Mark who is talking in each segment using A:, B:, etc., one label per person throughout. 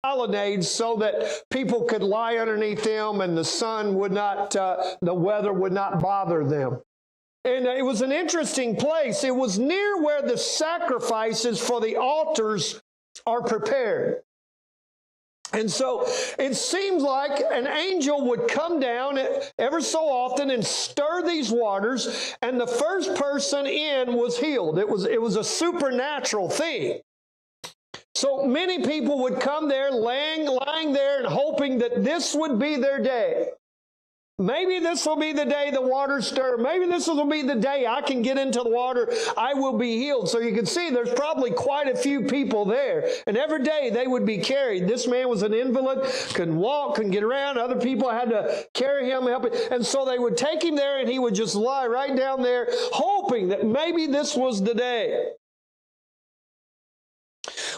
A: colonnades so that people could lie underneath them and the sun would not, the weather would not bother them. And it was an interesting place. It was near where the sacrifices for the altars are prepared. And so it seems like an angel would come down ever so often and stir these waters, and the first person in was healed. It was a supernatural thing. So many people would come there, lying there and hoping that this would be their day. Maybe this will be the day the water stir. Maybe this will be the day I can get into the water. I will be healed. So you can see there's probably quite a few people there. And every day they would be carried. This man was an invalid, couldn't walk, couldn't get around. Other people had to carry him, help him. And so they would take him there and he would just lie right down there, hoping that maybe this was the day.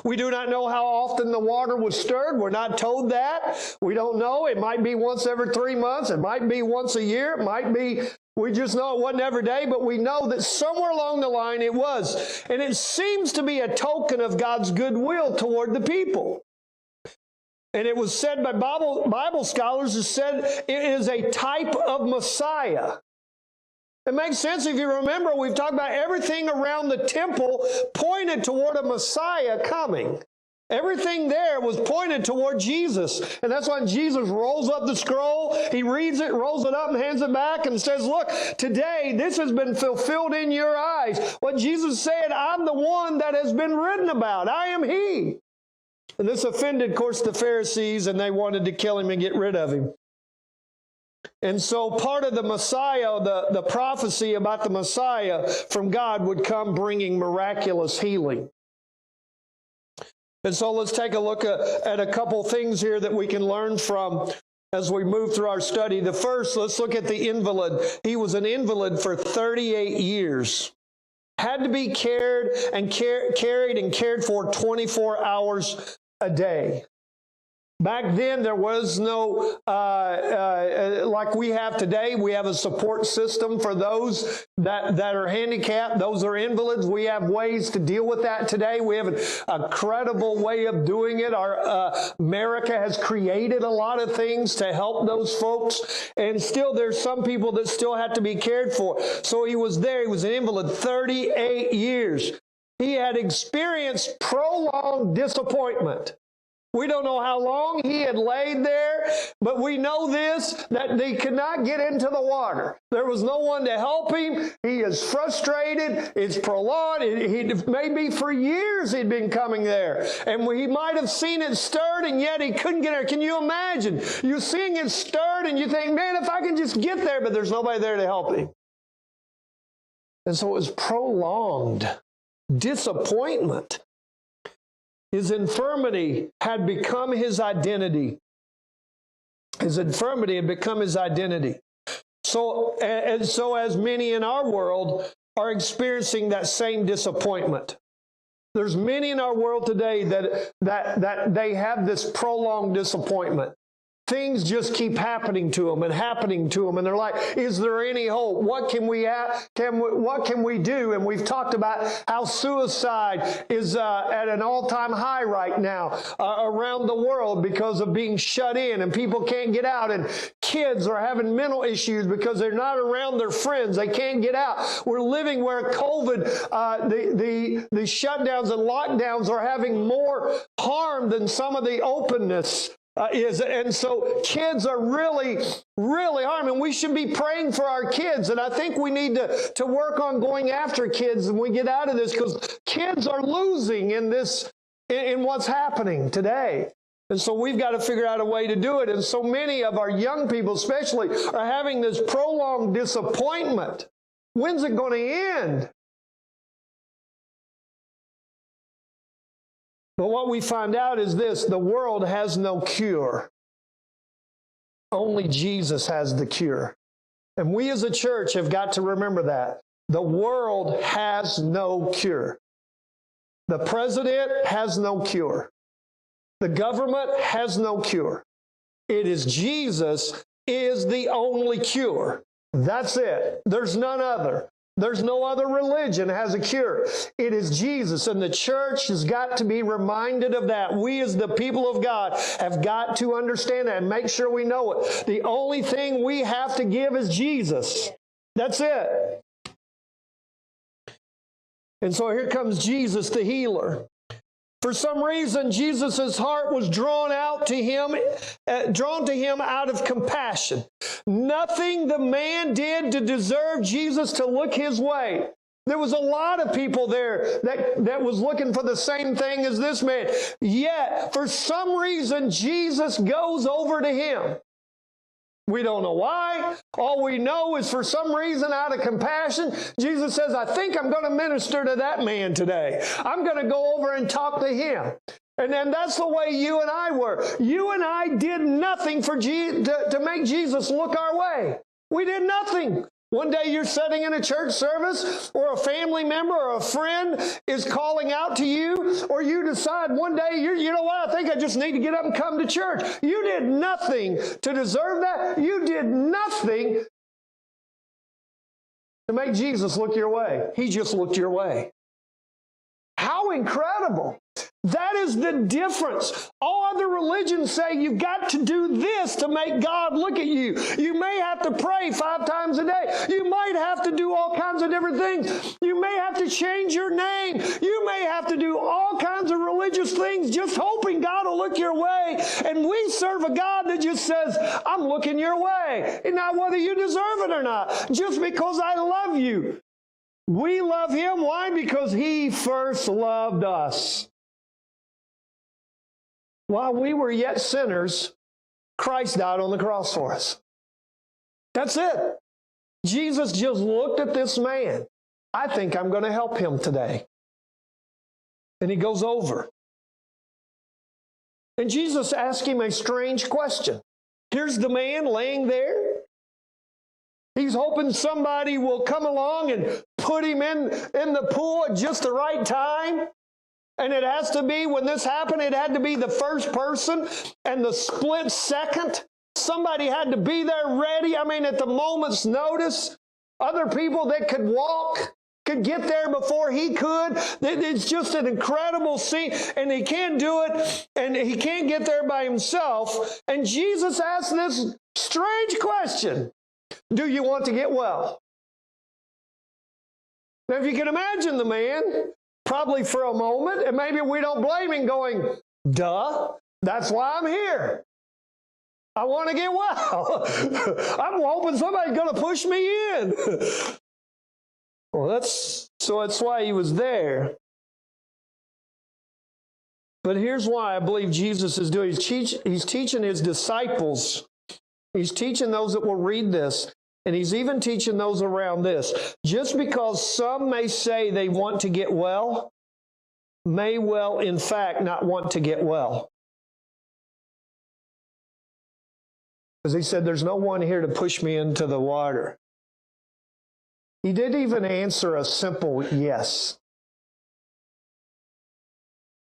A: We do not know how often the water was stirred. We're not told that. We don't know. It might be once every 3 months. It might be once a year. It might be, we just know it wasn't every day, but we know that somewhere along the line it was. And it seems to be a token of God's goodwill toward the people. And it was said by Bible scholars, it said it is a type of Messiah. It makes sense if you remember, we've talked about everything around the temple pointed toward a Messiah coming. Everything there was pointed toward Jesus. And that's why Jesus rolls up the scroll, he reads it, rolls it up and hands it back and says, look, today this has been fulfilled in your eyes. What Jesus said, I'm the one that has been written about. I am he. And this offended, of course, the Pharisees, and they wanted to kill him and get rid of him. And so part of the Messiah, the prophecy about the Messiah from God would come bringing miraculous healing. And so let's take a look at a couple things here that we can learn from as we move through our study. The first, let's look at the invalid. He was an invalid for 38 years. Had to be carried and cared for 24 hours a day. Back then, there was no, like we have today, we have a support system for those that are handicapped, those are invalids. We have ways to deal with that today. We have a credible way of doing it. America has created a lot of things to help those folks, and still there's some people that still have to be cared for. So he was there, he was an invalid 38 years. He had experienced prolonged disappointment. We don't know how long he had laid there, but we know this, that they could not get into the water. There was no one to help him. He is frustrated. It's prolonged. Maybe for years he'd been coming there. And he might have seen it stirred, and yet he couldn't get there. Can you imagine? You're seeing it stirred, and you think, man, if I can just get there, but there's nobody there to help him. And so it was prolonged disappointment. His infirmity had become his identity. His infirmity had become his identity. So as many in our world are experiencing that same disappointment. There's many in our world today that they have this prolonged disappointment. Things just keep happening to them, and they're like, is there any hope? What can we what can we do? And we've talked about how suicide is at an all-time high right now around the world because of being shut in, and people can't get out, and kids are having mental issues because they're not around their friends. They can't get out. We're living where COVID, the shutdowns and lockdowns are having more harm than some of the openness is. And so kids are really, really harmed, and we should be praying for our kids. And I think we need to work on going after kids when we get out of this, because kids are losing in this, in what's happening today. And so we've got to figure out a way to do it. And so many of our young people especially are having this prolonged disappointment. When's it going to end? But what we find out is this: the world has no cure. Only Jesus has the cure. And we as a church have got to remember that. The world has no cure. The president has no cure. The government has no cure. It is Jesus is the only cure. That's it. There's none other. There's no other religion has a cure. It is Jesus, and the church has got to be reminded of that. We as the people of God have got to understand that and make sure we know it. The only thing we have to give is Jesus. That's it. And so here comes Jesus, the healer. For some reason, Jesus' heart was drawn to him out of compassion. Nothing the man did to deserve Jesus to look his way. There was a lot of people there that was looking for the same thing as this man. Yet, for some reason, Jesus goes over to him. We don't know why. All we know is for some reason, out of compassion, Jesus says, I think I'm going to minister to that man today. I'm going to go over and talk to him. And then that's the way you and I were. You and I did nothing to make Jesus look our way. We did nothing. One day you're sitting in a church service, or a family member or a friend is calling out to you, or you decide one day, you know what, I think I just need to get up and come to church. You did nothing to deserve that. You did nothing to make Jesus look your way. He just looked your way. How incredible. That is the difference. All other religions say you've got to do this to make God look at you. You may have to pray 5 times a day. You might have to do all kinds of different things. You may have to change your name. You may have to do all kinds of religious things just hoping God will look your way. And we serve a God that just says, I'm looking your way. And not whether you deserve it or not. Just because I love you. We love Him. Why? Because He first loved us. While we were yet sinners, Christ died on the cross for us. That's it. Jesus just looked at this man. I think I'm going to help him today. And he goes over. And Jesus asked him a strange question. Here's the man laying there. He's hoping somebody will come along and put him in the pool at just the right time. And it has to be, when this happened, it had to be the first person and the split second. Somebody had to be there ready. I mean, at the moment's notice, other people that could walk could get there before he could. It's just an incredible scene. And he can't do it, and he can't get there by himself. And Jesus asked this strange question. Do you want to get well? Now, if you can imagine the man, probably for a moment, and maybe we don't blame him, going, duh, that's why I'm here. I want to get well. I'm hoping somebody's going to push me in. Well, that's why he was there. But here's why I believe Jesus is doing. He's teaching his disciples. He's teaching those that will read this. And he's even teaching those around this. Just because some may say they want to get well, may well, in fact, not want to get well. Because he said, there's no one here to push me into the water. He didn't even answer a simple yes.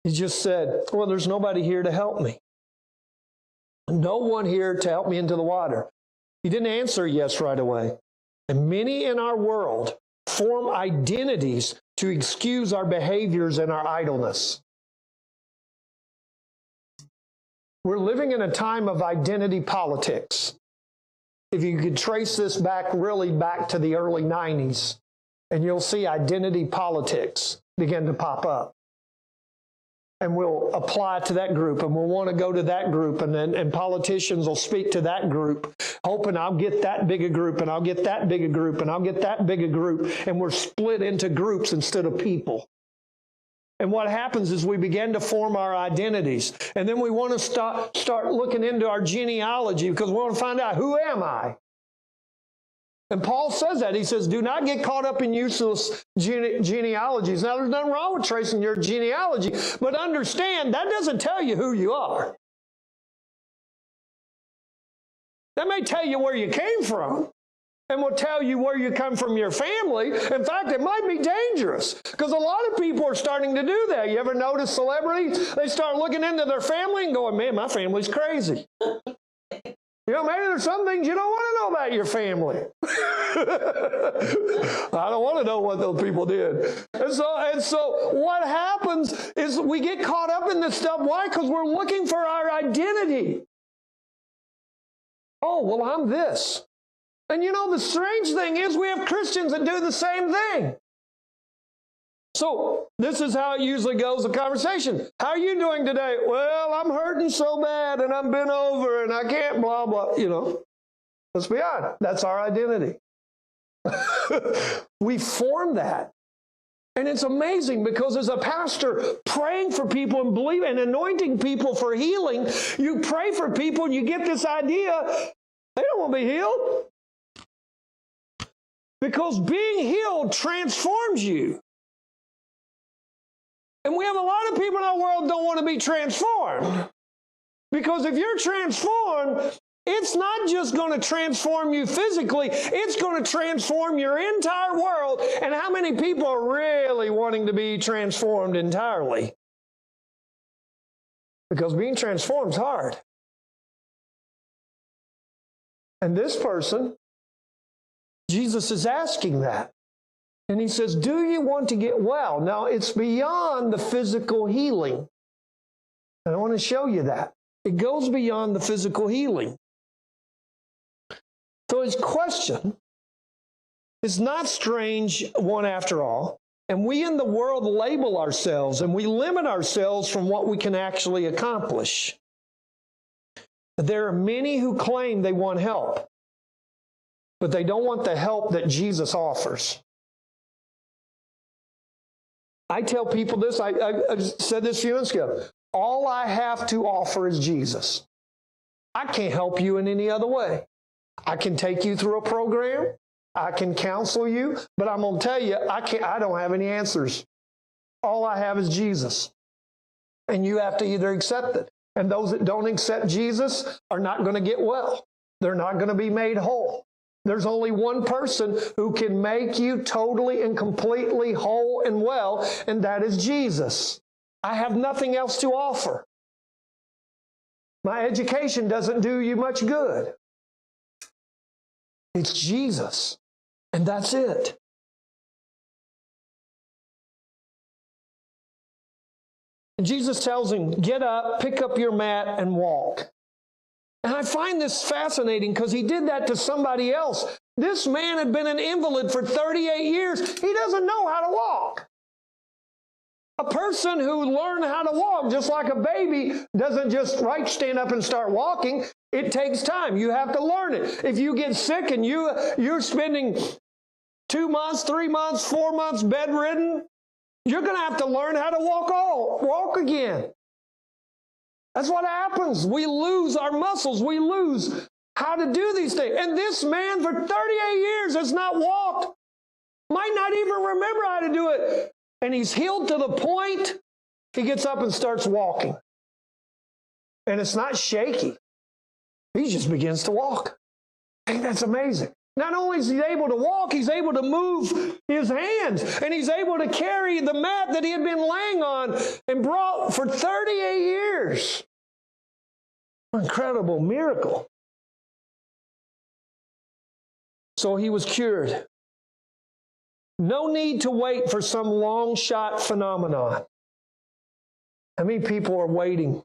A: He just said, well, there's nobody here to help me. No one here to help me into the water. He didn't answer yes right away. And many in our world form identities to excuse our behaviors and our idleness. We're living in a time of identity politics. If you could trace this really back to the early 90s, and you'll see identity politics begin to pop up. And we'll apply to that group, and we'll want to go to that group, and politicians will speak to that group, hoping I'll get that big a group, and I'll get that big a group, and I'll get that big a group, and we're split into groups instead of people. And what happens is we begin to form our identities, and then we want to start looking into our genealogy because we want to find out, who am I? And Paul says that. He says, do not get caught up in useless genealogies. Now, there's nothing wrong with tracing your genealogy, but understand that doesn't tell you who you are. That may tell you where you came from, and will tell you where you come from your family. In fact, it might be dangerous because a lot of people are starting to do that. You ever notice celebrities? They start looking into their family and going, man, my family's crazy. You know, maybe there's some things you don't want to know about your family. I don't want to know what those people did. And so what happens is we get caught up in this stuff. Why? Because we're looking for our identity. Oh, well, I'm this. And you know, the strange thing is we have Christians that do the same thing. So this is how it usually goes, the conversation. How are you doing today? Well, I'm hurting so bad and I'm bent over and I can't blah, blah. You know, let's be honest. That's our identity. We form that. And it's amazing because as a pastor praying for people and believing and anointing people for healing, you pray for people and you get this idea, they don't want to be healed. Because being healed transforms you. And we have a lot of people in our world don't want to be transformed. Because if you're transformed, it's not just going to transform you physically, it's going to transform your entire world. And how many people are really wanting to be transformed entirely? Because being transformed is hard. And this person, Jesus is asking that. And he says, do you want to get well? Now, it's beyond the physical healing. And I want to show you that. It goes beyond the physical healing. So his question is not strange one after all. And we in the world label ourselves and we limit ourselves from what we can actually accomplish. There are many who claim they want help, but they don't want the help that Jesus offers. I tell people this, I said this a few minutes ago. All I have to offer is Jesus. I can't help you in any other way. I can take you through a program. I can counsel you, but I'm going to tell you, I don't have any answers. All I have is Jesus. And you have to either accept it. And those that don't accept Jesus are not going to get well. They're not going to be made whole. There's only one person who can make you totally and completely whole and well, and that is Jesus. I have nothing else to offer. My education doesn't do you much good. It's Jesus, and that's it. And Jesus tells him, get up, pick up your mat, and walk. And I find this fascinating because he did that to somebody else. This man had been an invalid for 38 years. He doesn't know how to walk. A person who learned how to walk, just like a baby, doesn't just stand up and start walking. It takes time. You have to learn it. If you get sick and you're spending 2 months, 3 months, 4 months bedridden, you're going to have to learn how to walk again. That's what happens. We lose our muscles. We lose how to do these things. And this man for 38 years has not walked. Might not even remember how to do it. And he's healed to the point he gets up and starts walking. And it's not shaky. He just begins to walk. I think that's amazing. Not only is he able to walk, he's able to move his hands. And he's able to carry the mat that he had been laying on and brought for 38 years. Incredible miracle. So he was cured. No need to wait for some long shot phenomenon. How many people are waiting?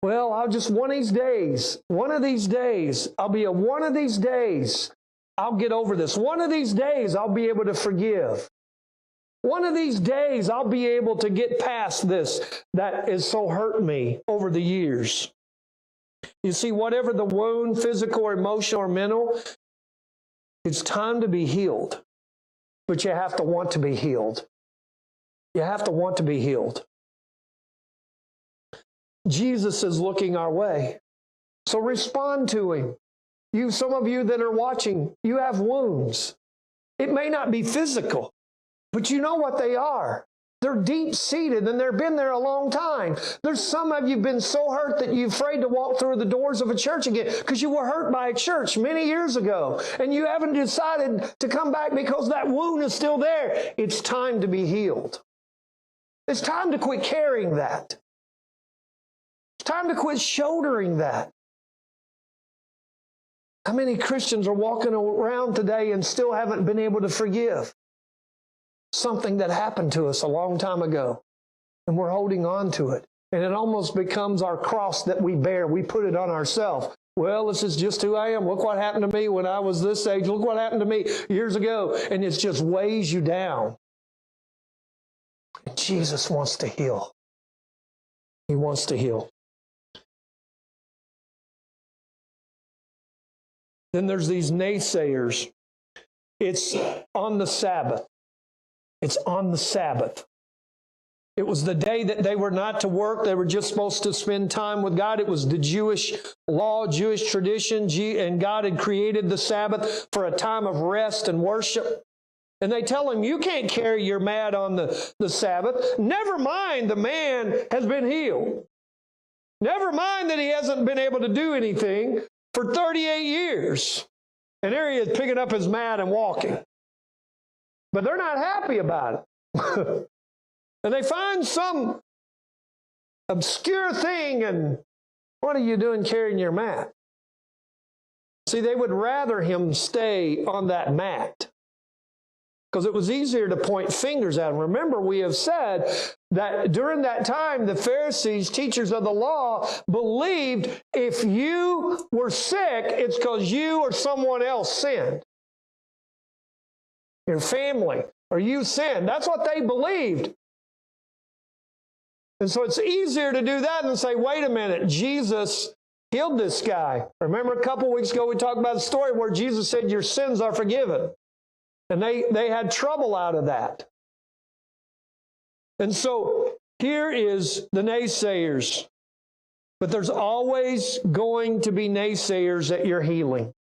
A: Well, one of these days, one of these days, I'll get over this. One of these days, I'll be able to forgive. One of these days, I'll be able to get past this that has so hurt me over the years. You see, whatever the wound, physical or emotional or mental, it's time to be healed. But you have to want to be healed. You have to want to be healed. Jesus is looking our way. So respond to him. Some of you that are watching, you have wounds. It may not be physical, but you know what they are. They're deep-seated and they've been there a long time. There's some of you been so hurt that you're afraid to walk through the doors of a church again because you were hurt by a church many years ago and you haven't decided to come back because that wound is still there. It's time to be healed. It's time to quit carrying that. It's time to quit shouldering that. How many Christians are walking around today and still haven't been able to forgive something that happened to us a long time ago? And we're holding on to it. And it almost becomes our cross that we bear. We put it on ourselves. Well, this is just who I am. Look what happened to me when I was this age. Look what happened to me years ago. And it just weighs you down. And Jesus wants to heal. He wants to heal. Then there's these naysayers. It's on the Sabbath. It's on the Sabbath. It was the day that they were not to work. They were just supposed to spend time with God. It was the Jewish law, Jewish tradition, and God had created the Sabbath for a time of rest and worship. And they tell him, you can't carry your mat on the Sabbath. Never mind the man has been healed. Never mind that he hasn't been able to do anything for 38 years. And there he is picking up his mat and walking. But they're not happy about it. And they find some obscure thing, and what are you doing carrying your mat? See, they would rather him stay on that mat because it was easier to point fingers at him. Remember, we have said that during that time, the Pharisees, teachers of the law, believed if you were sick, it's because you or someone else sinned. Your family or you sinned. That's what they believed. And so it's easier to do that than say, wait a minute, Jesus healed this guy. Remember a couple weeks ago we talked about a story where Jesus said, your sins are forgiven. And they had trouble out of that. And so here is the naysayers. But there's always going to be naysayers at your healing.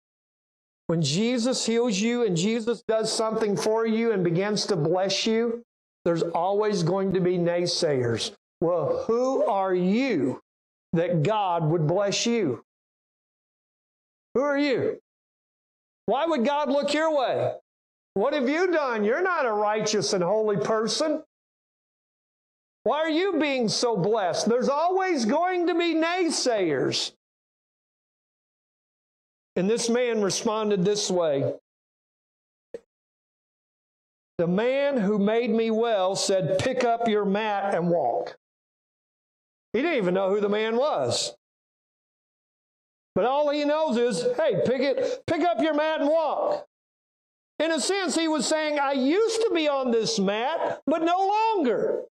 A: When Jesus heals you and Jesus does something for you and begins to bless you, there's always going to be naysayers. Well, who are you that God would bless you? Who are you? Why would God look your way? What have you done? You're not a righteous and holy person. Why are you being so blessed? There's always going to be naysayers. And this man responded this way. The man who made me well said, pick up your mat and walk. He didn't even know who the man was. But all he knows is, hey, pick up your mat and walk. In a sense, he was saying, I used to be on this mat, but no longer.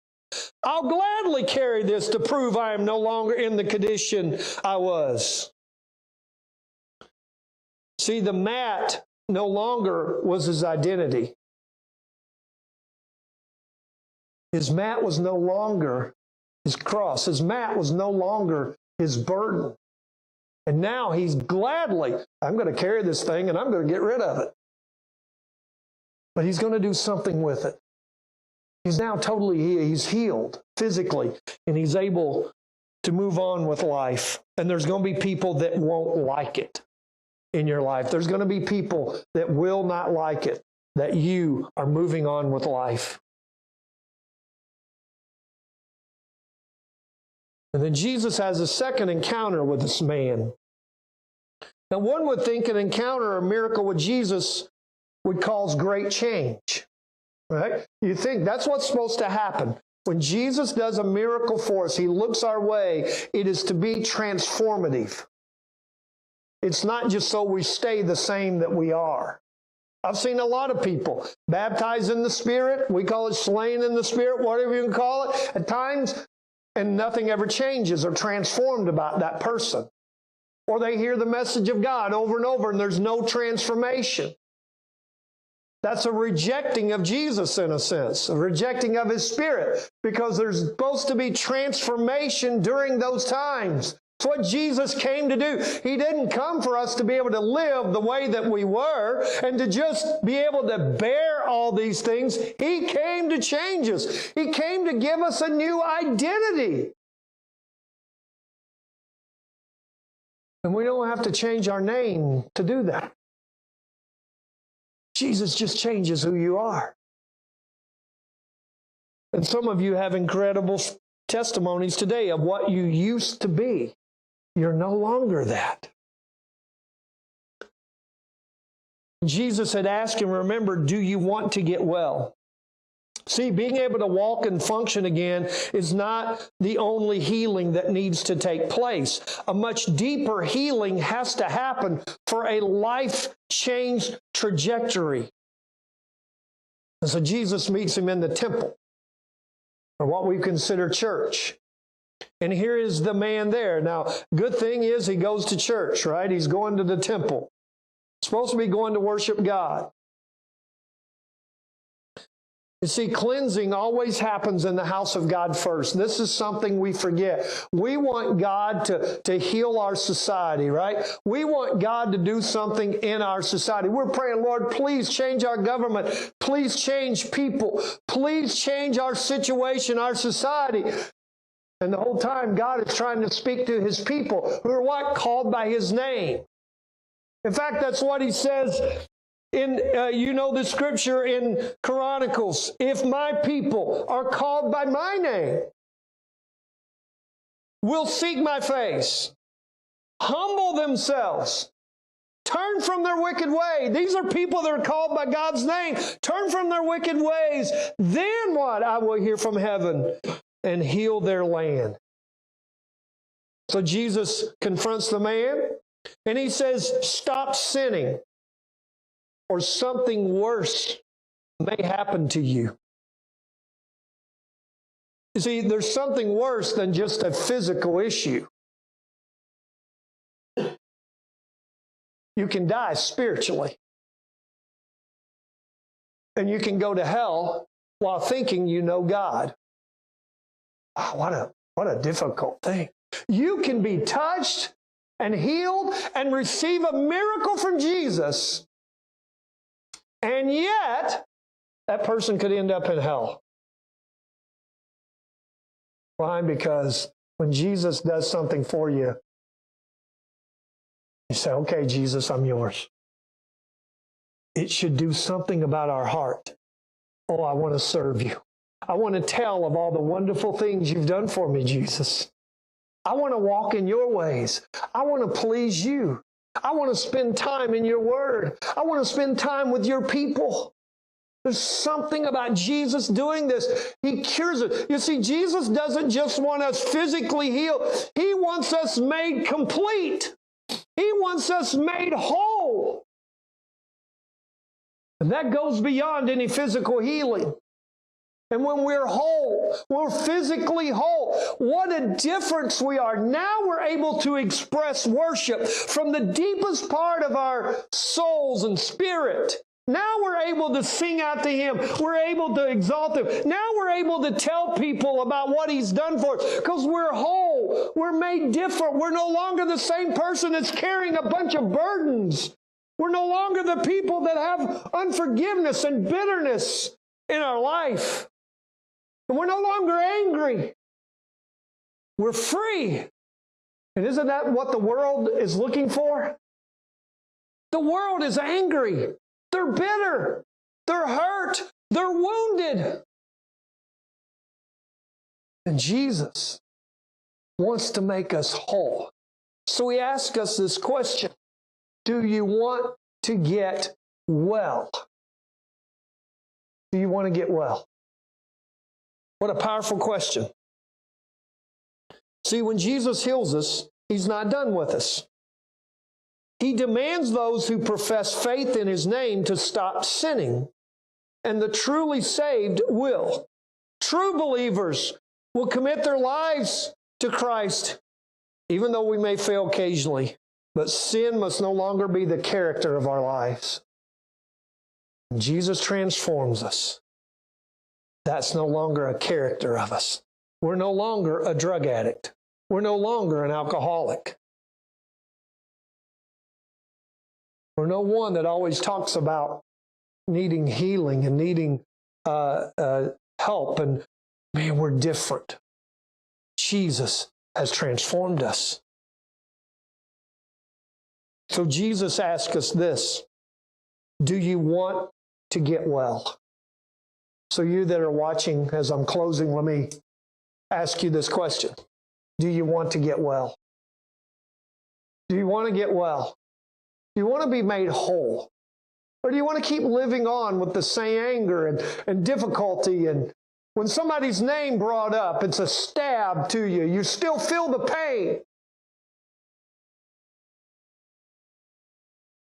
A: I'll gladly carry this to prove I am no longer in the condition I was. See, the mat no longer was his identity. His mat was no longer his cross. His mat was no longer his burden. And now he's gladly, I'm going to carry this thing and I'm going to get rid of it. But he's going to do something with it. He's now he's healed physically, and he's able to move on with life. And there's going to be people that won't like it in your life. There's going to be people that will not like it, that you are moving on with life. And then Jesus has a second encounter with this man. Now, one would think an encounter or miracle with Jesus would cause great change, right? You think that's what's supposed to happen. When Jesus does a miracle for us, he looks our way, it is to be transformative. It's not just so we stay the same that we are. I've seen a lot of people baptized in the Spirit. We call it slain in the Spirit, whatever you can call it, at times, and nothing ever changes or transformed about that person. Or they hear the message of God over and over, and there's no transformation. That's a rejecting of Jesus in a sense, a rejecting of his Spirit, because there's supposed to be transformation during those times. It's what Jesus came to do. He didn't come for us to be able to live the way that we were and to just be able to bear all these things. He came to change us. He came to give us a new identity. And we don't have to change our name to do that. Jesus just changes who you are. And some of you have incredible testimonies today of what you used to be. You're no longer that. Jesus had asked him, remember, do you want to get well? See, being able to walk and function again is not the only healing that needs to take place. A much deeper healing has to happen for a life change trajectory. And so Jesus meets him in the temple, or what we consider church. And here is the man there. Now, good thing is he goes to church, right? He's going to the temple. He's supposed to be going to worship God. You see, cleansing always happens in the house of God first. This is something we forget. We want God to heal our society, right? We want God to do something in our society. We're praying, Lord, please change our government. Please change people. Please change our situation, our society. And the whole time, God is trying to speak to His people who are what? Called by His name. In fact, that's what He says in, you know the scripture in Chronicles, if my people are called by my name, will seek my face, humble themselves, turn from their wicked way. These are people that are called by God's name. Turn from their wicked ways. Then what? I will hear from heaven and heal their land. So Jesus confronts the man and He says, stop sinning, or something worse may happen to you. You see, there's something worse than just a physical issue. You can die spiritually. And you can go to hell while thinking you know God. Oh, what a difficult thing. You can be touched and healed and receive a miracle from Jesus, and yet that person could end up in hell. Why? Because when Jesus does something for you, you say, okay, Jesus, I'm yours. It should do something about our heart. Oh, I want to serve you. I want to tell of all the wonderful things you've done for me, Jesus. I want to walk in your ways. I want to please you. I want to spend time in your word. I want to spend time with your people. There's something about Jesus doing this. He cures it. You see, Jesus doesn't just want us physically healed. He wants us made complete. He wants us made whole. And that goes beyond any physical healing. And when we're whole, we're physically whole, what a difference we are. Now we're able to express worship from the deepest part of our souls and spirit. Now we're able to sing out to Him. We're able to exalt Him. Now we're able to tell people about what He's done for us because we're whole. We're made different. We're no longer the same person that's carrying a bunch of burdens. We're no longer the people that have unforgiveness and bitterness in our life. And we're no longer angry. We're free. And isn't that what the world is looking for? The world is angry. They're bitter. They're hurt. They're wounded. And Jesus wants to make us whole. So He asks us this question: do you want to get well? Do you want to get well? What a powerful question. See, when Jesus heals us, He's not done with us. He demands those who profess faith in His name to stop sinning, and the truly saved will. True believers will commit their lives to Christ, even though we may fail occasionally. But sin must no longer be the character of our lives. Jesus transforms us. That's no longer a character of us. We're no longer a drug addict. We're no longer an alcoholic. We're no one that always talks about needing healing and needing help. And man, we're different. Jesus has transformed us. So Jesus asks us this: do you want to get well? So you that are watching, as I'm closing, let me ask you this question. Do you want to get well? Do you want to get well? Do you want to be made whole? Or do you want to keep living on with the same anger and difficulty? And when somebody's name brought up, it's a stab to you. You still feel the pain.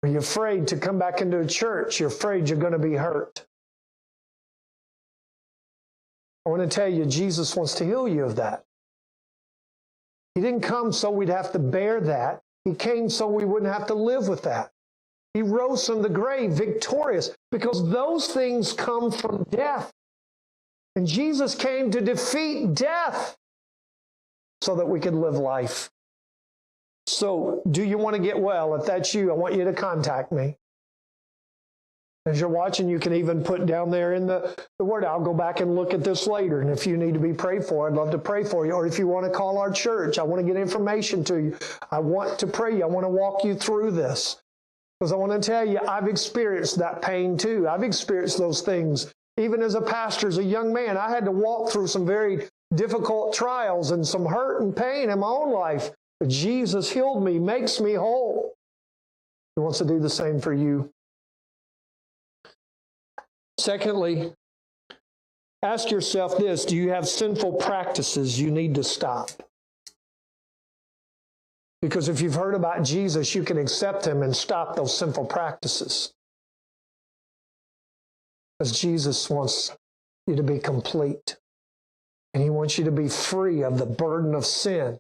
A: Are you afraid to come back into a church? You're afraid you're going to be hurt. I want to tell you, Jesus wants to heal you of that. He didn't come so we'd have to bear that. He came so we wouldn't have to live with that. He rose from the grave victorious because those things come from death. And Jesus came to defeat death so that we could live life. So, do you want to get well? If that's you, I want you to contact me. As you're watching, you can even put down there in the word. I'll go back and look at this later. And if you need to be prayed for, I'd love to pray for you. Or if you want to call our church, I want to get information to you. I want to pray you. I want to walk you through this. Because I want to tell you, I've experienced that pain too. I've experienced those things. Even as a pastor, as a young man, I had to walk through some very difficult trials and some hurt and pain in my own life. But Jesus healed me, makes me whole. He wants to do the same for you. Secondly, ask yourself this: do you have sinful practices you need to stop? Because if you've heard about Jesus, you can accept him and stop those sinful practices. Because Jesus wants you to be complete. And he wants you to be free of the burden of sin.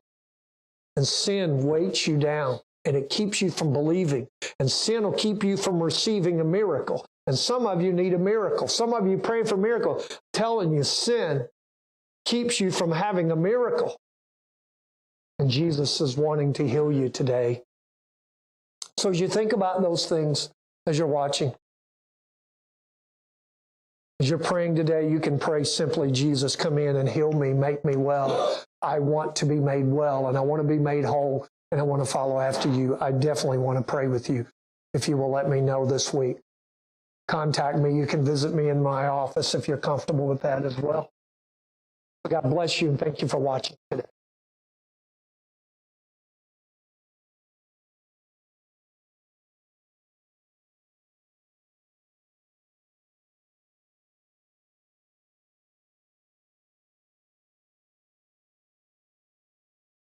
A: And sin weights you down, and it keeps you from believing. And sin will keep you from receiving a miracle. And some of you need a miracle. Some of you pray for a miracle. I'm telling you, sin keeps you from having a miracle. And Jesus is wanting to heal you today. So as you think about those things, as you're watching, as you're praying today, you can pray simply, Jesus, come in and heal me, make me well. I want to be made well, and I want to be made whole, and I want to follow after you. I definitely want to pray with you if you will let me know this week. Contact me. You can visit me in my office if you're comfortable with that as well. God bless you, and thank you for watching today.